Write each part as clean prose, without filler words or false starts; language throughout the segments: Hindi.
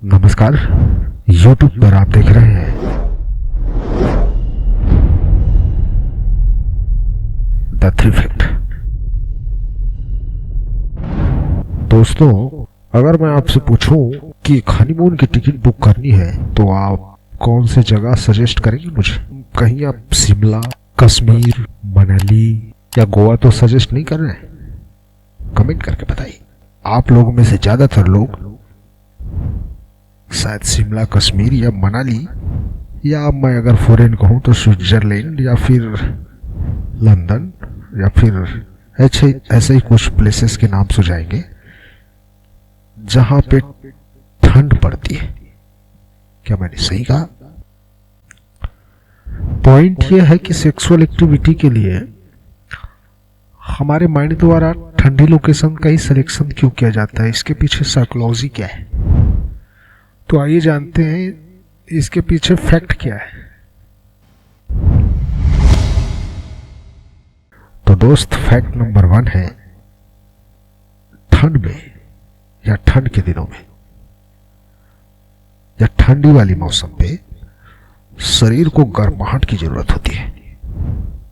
नमस्कार। YouTube पर आप देख रहे हैं द थ्री फैक्ट। दोस्तों, अगर मैं आपसे पूछूं कि हनीमून की टिकट बुक करनी है तो आप कौन सी जगह सजेस्ट करेंगे मुझे? कहीं आप शिमला, कश्मीर, मनाली या गोवा तो सजेस्ट नहीं कर रहे हैं? कमेंट करके बताइए। आप लोगों में से ज्यादातर लोग शायद शिमला, कश्मीर या मनाली, या मैं अगर फॉरेन कहूँ तो स्विट्जरलैंड या फिर लंदन या फिर ऐसे ही कुछ प्लेसेस के नाम सुझाएंगे जहां पे ठंड पड़ती है। क्या मैंने सही कहा? पॉइंट यह है कि सेक्सुअल एक्टिविटी के लिए हमारे माइंड द्वारा ठंडी लोकेशन का ही सिलेक्शन क्यों किया जाता है? इसके पीछे साइकोलॉजी क्या है? तो आइए जानते हैं इसके पीछे फैक्ट क्या है। तो दोस्त, फैक्ट नंबर 1 है, ठंड में या ठंड के दिनों में या ठंडी वाली मौसम पे शरीर को गर्माहट की जरूरत होती है।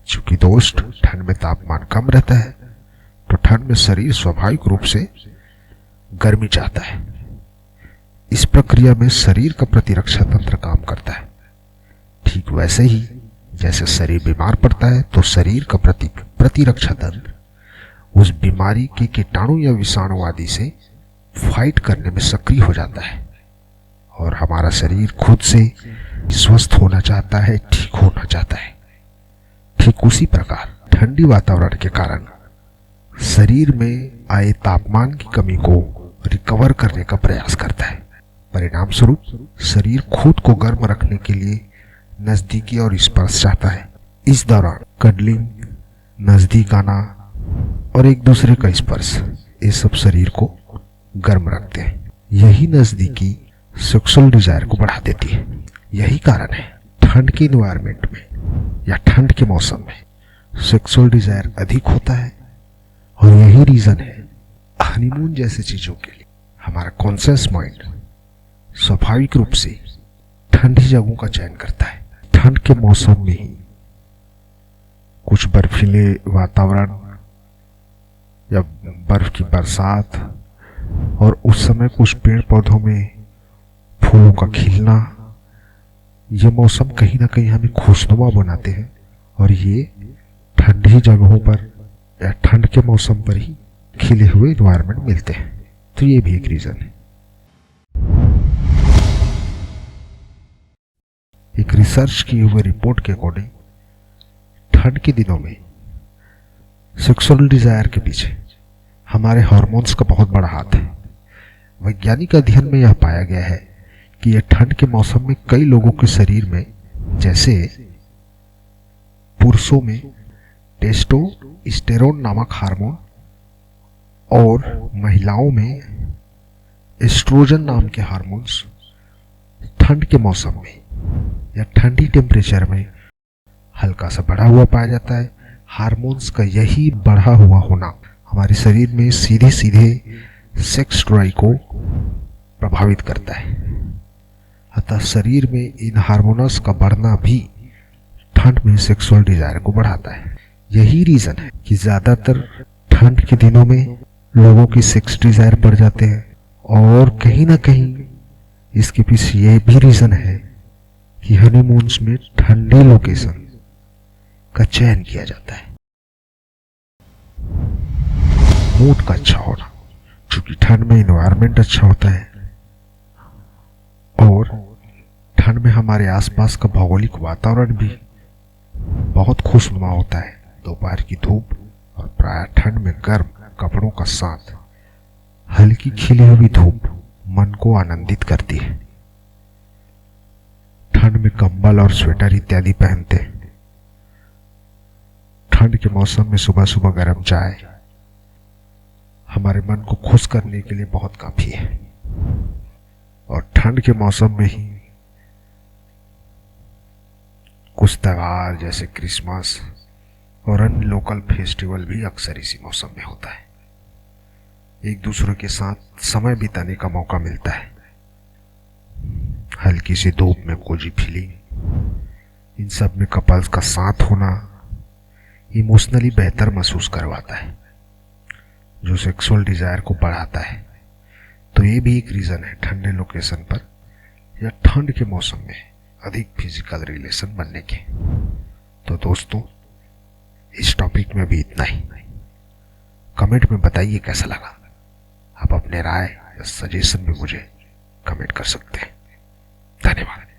क्योंकि दोस्त, ठंड में तापमान कम रहता है तो ठंड में शरीर स्वाभाविक रूप से गर्मी चाहता है। इस प्रक्रिया में शरीर का प्रतिरक्षा तंत्र काम करता है। ठीक वैसे ही जैसे शरीर बीमार पड़ता है तो शरीर का प्रतिरक्षा तंत्र उस बीमारी के कीटाणु या विषाणु आदि से फाइट करने में सक्रिय हो जाता है और हमारा शरीर खुद से स्वस्थ होना चाहता है, ठीक होना चाहता है। ठीक उसी प्रकार ठंडी वातावरण के कारण शरीर में आए तापमान की कमी को रिकवर करने का प्रयास करता है। परिणाम स्वरूप शरीर खुद को गर्म रखने के लिए नजदीकी और स्पर्श चाहता है। इस दौरान कडलिंग, नजदीक आना और एक दूसरे का स्पर्श, ये सब शरीर को गर्म रखते हैं। यही नजदीकी सेक्सुअल डिजायर को बढ़ा देती है। यही कारण है ठंड के इन्वायरमेंट में या ठंड के मौसम में सेक्सुअल डिजायर अधिक होता है। और यही रीजन है हनीमून जैसी चीजों के लिए हमारा कॉन्शियस माइंड स्वाभाविक रूप से ठंडी जगहों का चयन करता है। ठंड के मौसम में ही कुछ बर्फीले वातावरण या बर्फ की बरसात और उस समय कुछ पेड़ पौधों में फूलों का खिलना, ये मौसम कहीं ना कहीं हमें खुशनुमा बनाते हैं। और ये ठंडी जगहों पर या ठंड के मौसम पर ही खिले हुए इन्वायरमेंट मिलते हैं। तो ये भी एक रीजन है। एक रिसर्च किए हुए रिपोर्ट के अकॉर्डिंग ठंड के दिनों में सेक्सुअल डिजायर के पीछे हमारे हार्मोन्स का बहुत बड़ा हाथ है। वैज्ञानिक अध्ययन में यह पाया गया है कि यह ठंड के मौसम में कई लोगों के शरीर में, जैसे पुरुषों में टेस्टोस्टेरोन नामक हार्मोन और महिलाओं में एस्ट्रोजन नाम के हार्मोन्स, ठंड के मौसम में या ठंडी टेम्परेचर में हल्का सा बढ़ा हुआ पाया जाता है। हार्मोन्स का यही बढ़ा हुआ होना हमारे शरीर में सीधे सीधे सेक्स ड्राइव को प्रभावित करता है। अतः शरीर में इन हार्मोन्स का बढ़ना भी ठंड में सेक्सुअल डिजायर को बढ़ाता है। यही रीजन है कि ज्यादातर ठंड के दिनों में लोगों की सेक्स डिजायर बढ़ जाते हैं। और कहीं ना कहीं इसके पीछे यह भी रीजन है कि हनीमून्स में ठंडी लोकेशन का चयन किया जाता है। मूड का अच्छा होना, क्योंकि ठंड में इन्वायरमेंट अच्छा होता है और ठंड में हमारे आसपास का भौगोलिक वातावरण भी बहुत खुशनुमा होता है। दोपहर की धूप और प्राय ठंड में गर्म कपड़ों का साथ हल्की खिली हुई धूप मन को आनंदित करती है। ठंड में कंबल और स्वेटर इत्यादि पहनते हैं। ठंड के मौसम में सुबह सुबह गर्म चाय हमारे मन को खुश करने के लिए बहुत काफी है। और ठंड के मौसम में ही कुछ त्योहार जैसे क्रिसमस और अन्य लोकल फेस्टिवल भी अक्सर इसी मौसम में होता है। एक दूसरे के साथ समय बिताने का मौका मिलता है। हल्की सी धूप में कोजी फीलिंग, इन सब में कपल्स का साथ होना इमोशनली बेहतर महसूस करवाता है, जो सेक्सुअल डिजायर को बढ़ाता है। तो ये भी एक रीजन है ठंडे लोकेशन पर या ठंड के मौसम में अधिक फिजिकल रिलेशन बनने के। तो दोस्तों, इस टॉपिक में भी इतना ही। कमेंट में बताइए कैसा लगा। आप अपने राय या सजेशन भी मुझे कमेंट कर सकते हैं। धन्यवाद।